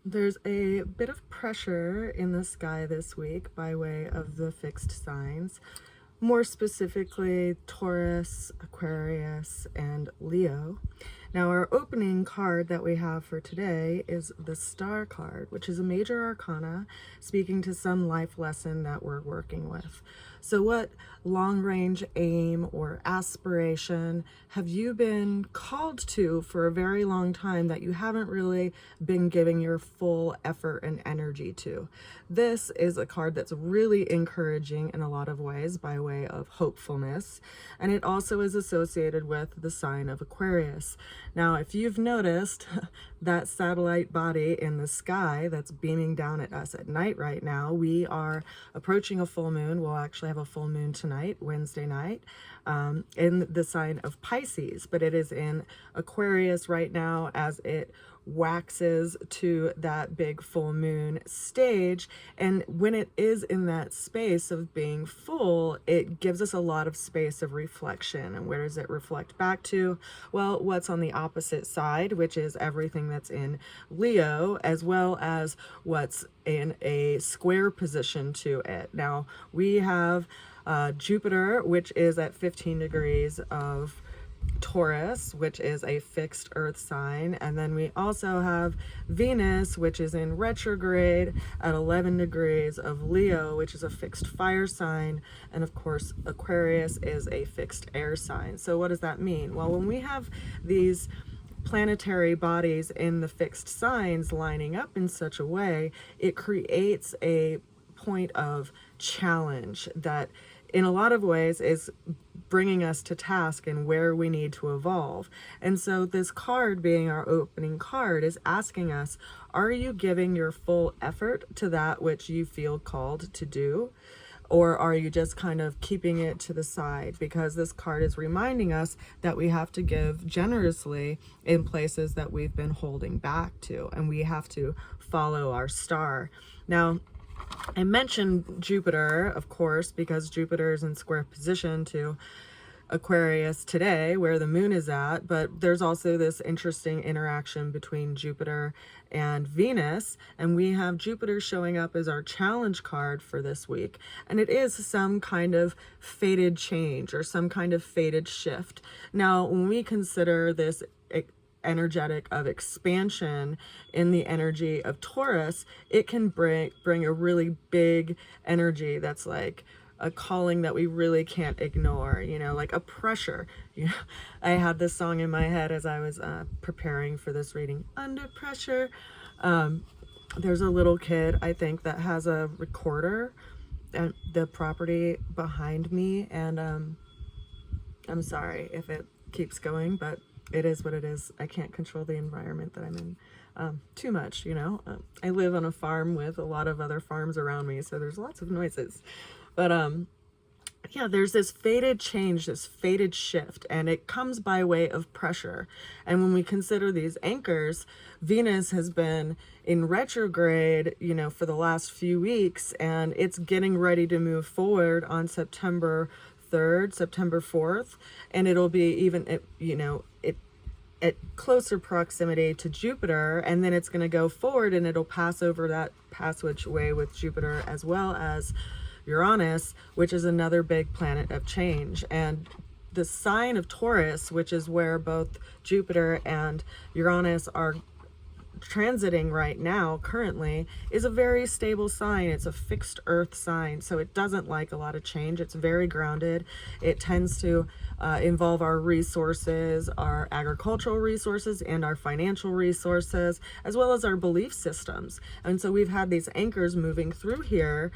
There's a bit of pressure in the sky this week by way of the fixed signs, more specifically Taurus, Aquarius, and Leo. Now, our opening card that we have for today is the Star card, which is a major arcana speaking to some life lesson that we're working with. So what long-range aim or aspiration have you been called to for a very long time that you haven't really been giving your full effort and energy to? This is a card that's really encouraging in a lot of ways by way of hopefulness, and it also is associated with the sign of Aquarius. Now, if you've noticed that satellite body in the sky that's beaming down at us at night right now, we are approaching a full moon. We'll actually have a full moon tonight, Wednesday night, in the sign of Pisces, but it is in Aquarius right now as it waxes to that big full moon stage. And when it is in that space of being full, it gives us a lot of space of reflection. And where does it reflect back to? Well, what's on the opposite side, which is everything that's in Leo, as well as what's in a square position to it. Now, we have Jupiter, which is at 15 degrees of Taurus, which is a fixed earth sign, and then we also have Venus, which is in retrograde at 11 degrees of Leo, which is a fixed fire sign, and of course Aquarius is a fixed air sign. So what does that mean? Well, when we have these planetary bodies in the fixed signs lining up in such a way, it creates a point of challenge that in a lot of ways is bringing us to task and where we need to evolve. And so this card, being our opening card, is asking us, are you giving your full effort to that which you feel called to do? Or are you just kind of keeping it to the side? Because this card is reminding us that we have to give generously in places that we've been holding back to, and we have to follow our star. Now, I mentioned Jupiter, of course, because Jupiter is in square position to Aquarius today, where the moon is at, but there's also this interesting interaction between Jupiter and Venus, and we have Jupiter showing up as our challenge card for this week, and it is some kind of fated change or some kind of fated shift. Now, when we consider this energetic of expansion in the energy of Taurus, it can bring a really big energy that's like a calling that we really can't ignore, you know, like a pressure. You know, I had this song in my head as I was preparing for this reading, Under Pressure. There's a little kid, I think, that has a recorder at the property behind me, and I'm sorry if it keeps going, but it is what it is. I can't control the environment that I'm in too much, you know. I live on a farm with a lot of other farms around me, so there's lots of noises. But yeah, there's this fated change, this fated shift, and it comes by way of pressure. And when we consider these anchors, Venus has been in retrograde, you know, for the last few weeks, and it's getting ready to move forward on September 3rd, September 4th, and it'll be even, you know, at closer proximity to Jupiter, and then it's going to go forward and it'll pass over that passageway with Jupiter as well as Uranus, which is another big planet of change. And the sign of Taurus, which is where both Jupiter and Uranus are transiting right now currently, is a very stable sign. It's a fixed earth sign, so it doesn't like a lot of change. It's very grounded. It tends to involve our resources, our agricultural resources, and our financial resources, as well as our belief systems. And so we've had these anchors moving through here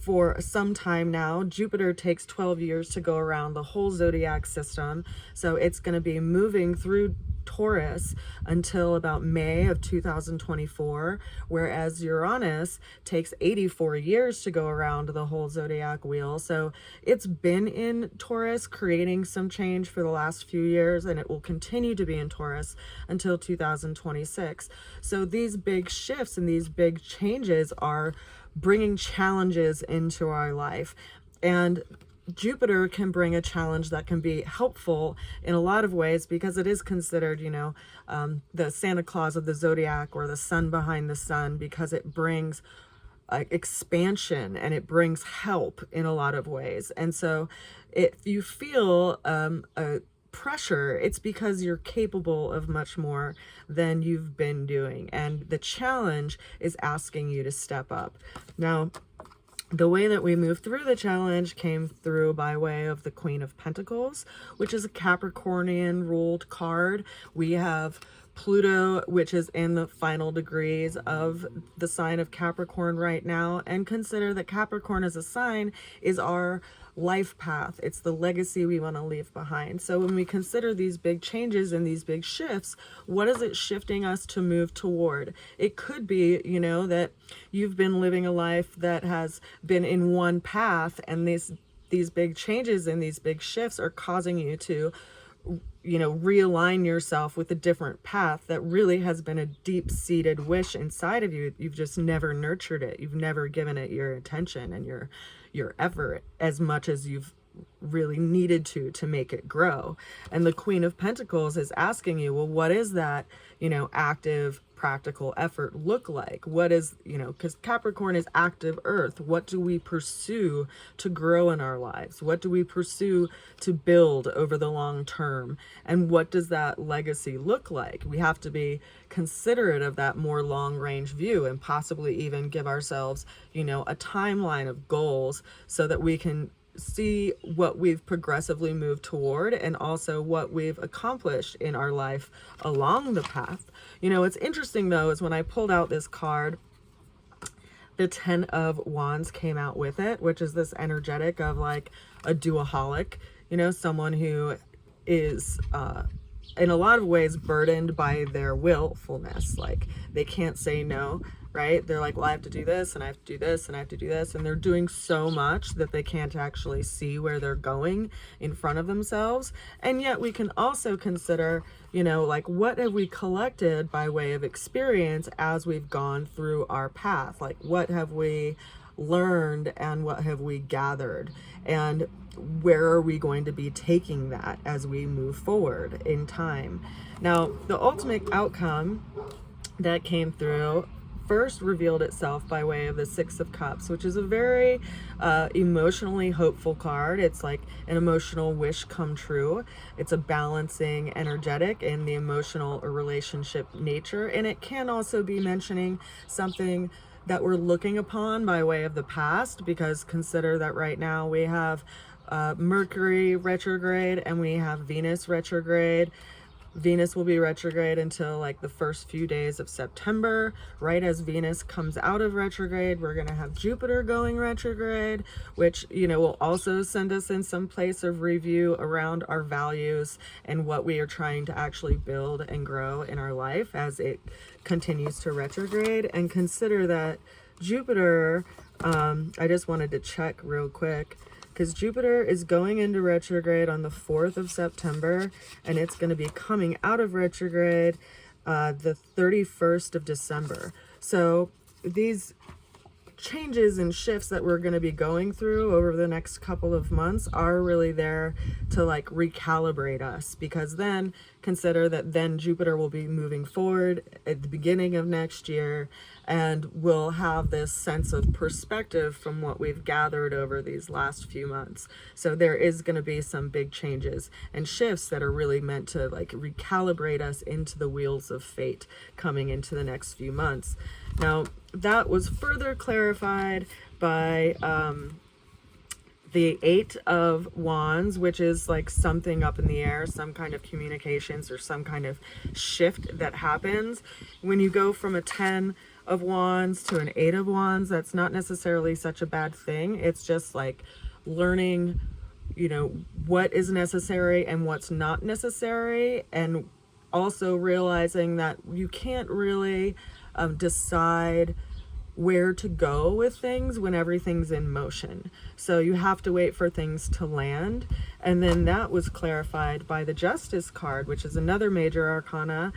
for some time now. Jupiter takes 12 years to go around the whole zodiac system, so it's going to be moving through Taurus until about May of 2024, whereas Uranus takes 84 years to go around the whole zodiac wheel. So it's been in Taurus creating some change for the last few years, and it will continue to be in Taurus until 2026. So these big shifts and these big changes are bringing challenges into our life. And Jupiter can bring a challenge that can be helpful in a lot of ways, because it is considered, the Santa Claus of the zodiac, or the sun behind the sun, because it brings expansion and it brings help in a lot of ways. And so if you feel a pressure, it's because you're capable of much more than you've been doing. And the challenge is asking you to step up. Now, the way that we move through the challenge came through by way of the Queen of Pentacles, which is a Capricornian ruled card. We have Pluto, which is in the final degrees of the sign of Capricorn right now. And consider that Capricorn as a sign is our life path. It's the legacy we want to leave behind. So when we consider these big changes and these big shifts, what is it shifting us to move toward? It could be, that you've been living a life that has been in one path, and these big changes and these big shifts are causing you to realign yourself with a different path that really has been a deep-seated wish inside of you. You've just never nurtured it. You've never given it your attention and your effort as much as you've really needed to make it grow. And the Queen of Pentacles is asking you, well, what is that, active, practical effort look like? What is, because Capricorn is active earth. What do we pursue to grow in our lives? What do we pursue to build over the long term? And what does that legacy look like? We have to be considerate of that more long range view, and possibly even give ourselves, a timeline of goals, so that we can see what we've progressively moved toward, and also what we've accomplished in our life along the path. What's interesting though is when I pulled out this card, the 10 of Wands came out with it, which is this energetic of like a duoholic, someone who is in a lot of ways burdened by their willfulness. Like, they can't say no, right? They're like, well, I have to do this, and I have to do this, and I have to do this. And they're doing so much that they can't actually see where they're going in front of themselves. And yet we can also consider, like, what have we collected by way of experience as we've gone through our path? Like, what have we learned, and what have we gathered? And where are we going to be taking that as we move forward in time? Now, the ultimate outcome that came through first revealed itself by way of the Six of Cups, which is a very emotionally hopeful card. It's like an emotional wish come true. It's a balancing energetic in the emotional or relationship nature. And it can also be mentioning something that we're looking upon by way of the past, because consider that right now we have Mercury retrograde and we have Venus retrograde. Venus will be retrograde until like the first few days of September. Right as Venus comes out of retrograde, we're going to have Jupiter going retrograde, which, will also send us in some place of review around our values and what we are trying to actually build and grow in our life as it continues to retrograde. And consider that Jupiter, I just wanted to check real quick, because Jupiter is going into retrograde on the 4th of September, and it's going to be coming out of retrograde the 31st of December. So these changes and shifts that we're going to be going through over the next couple of months are really there to like recalibrate us, because then consider that then Jupiter will be moving forward at the beginning of next year, and we'll have this sense of perspective from what we've gathered over these last few months. So there is going to be some big changes and shifts that are really meant to like recalibrate us into the wheels of fate coming into the next few months. Now, that was further clarified by the 8 of Wands, which is like something up in the air, some kind of communications or some kind of shift that happens. When you go from a 10 of Wands to an 8 of Wands, that's not necessarily such a bad thing. It's just like learning, what is necessary and what's not necessary, and also realizing that you can't really decide where to go with things when everything's in motion. So you have to wait for things to land. And then that was clarified by the Justice card, which is another major arcana.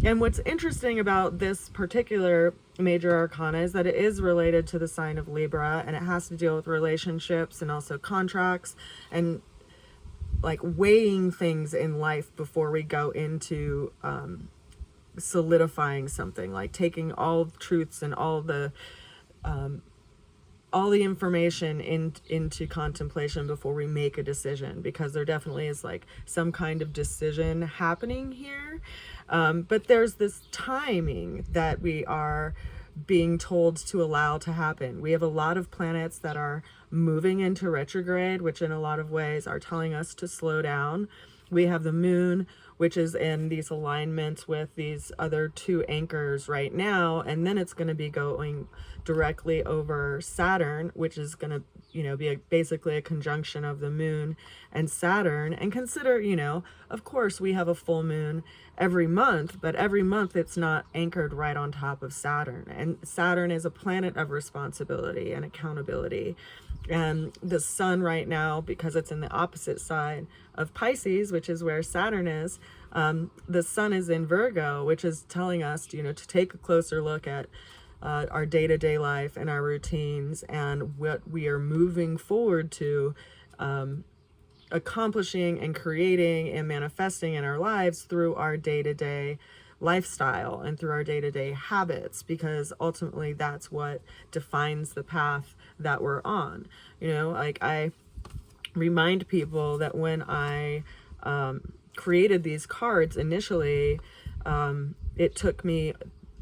And what's interesting about this particular major arcana is that it is related to the sign of Libra, and it has to deal with relationships and also contracts and like weighing things in life before we go into solidifying something, like taking all truths and all the information into contemplation before we make a decision, because there definitely is like some kind of decision happening here. But there's this timing that we are being told to allow to happen. We have a lot of planets that are moving into retrograde, which in a lot of ways are telling us to slow down. We have the moon, which is in these alignments with these other two anchors right now, and then it's going to be going directly over Saturn, which is going to, be basically a conjunction of the moon and Saturn. And consider, of course we have a full moon every month, but every month it's not anchored right on top of Saturn. And Saturn is a planet of responsibility and accountability. And the sun right now, because it's in the opposite side of Pisces, which is where Saturn is, the sun is in Virgo, which is telling us, to take a closer look at our day-to-day life and our routines and what we are moving forward to accomplishing and creating and manifesting in our lives through our day-to-day lifestyle and through our day-to-day habits, because ultimately that's what defines the path that we're on. Like I remind people that when I created these cards initially, it took me,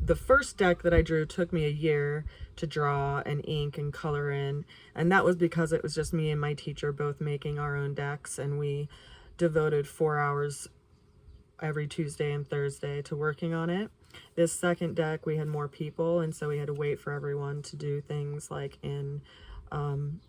the first deck that I drew took me a year to draw and ink and color in, and that was because it was just me and my teacher both making our own decks, and we devoted 4 hours every Tuesday and Thursday to working on it. This second deck, we had more people, and so we had to wait for everyone to do things like in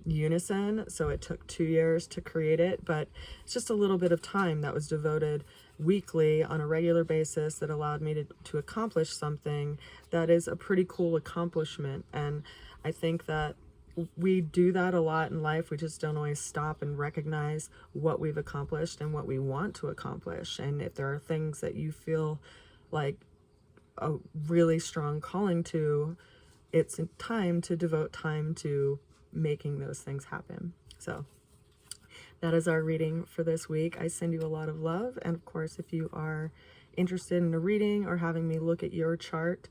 unison, so it took 2 years to create it, but it's just a little bit of time that was devoted weekly on a regular basis that allowed me to accomplish something that is a pretty cool accomplishment. And I think that we do that a lot in life. We just don't always stop and recognize what we've accomplished and what we want to accomplish. And if there are things that you feel like a really strong calling to, it's time to devote time to making those things happen. So that is our reading for this week. I send you a lot of love. And of course, if you are interested in a reading or having me look at your chart,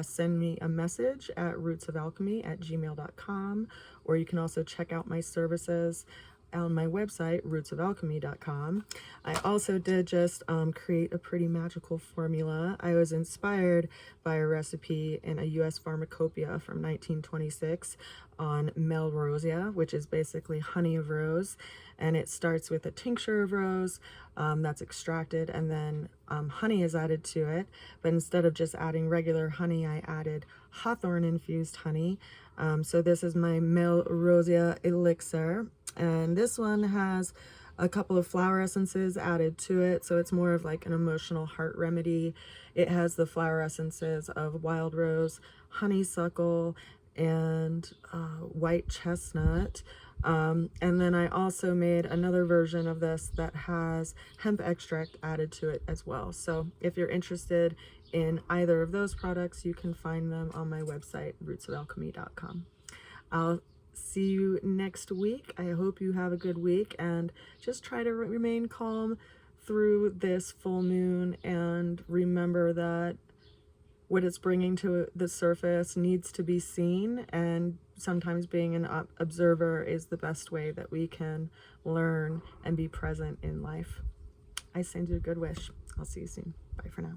send me a message at rootsofalchemy@gmail.com, or you can also check out my services on my website, rootsofalchemy.com. I also did just create a pretty magical formula. I was inspired by a recipe in a U.S. pharmacopoeia from 1926 on Melrosea, which is basically honey of rose. And it starts with a tincture of rose that's extracted, and then honey is added to it. But instead of just adding regular honey, I added hawthorn infused honey. So this is my Melrosea elixir. And this one has a couple of flower essences added to it, so it's more of like an emotional heart remedy. It has the flower essences of wild rose, honeysuckle, and white chestnut. And then I also made another version of this that has hemp extract added to it as well. So if you're interested in either of those products, you can find them on my website, rootsofalchemy.com. I'll see you next week. I hope you have a good week, and just try to remain calm through this full moon, and remember that what it's bringing to the surface needs to be seen, and sometimes being an observer is the best way that we can learn and be present in life. I send you a good wish. I'll see you soon. Bye for now.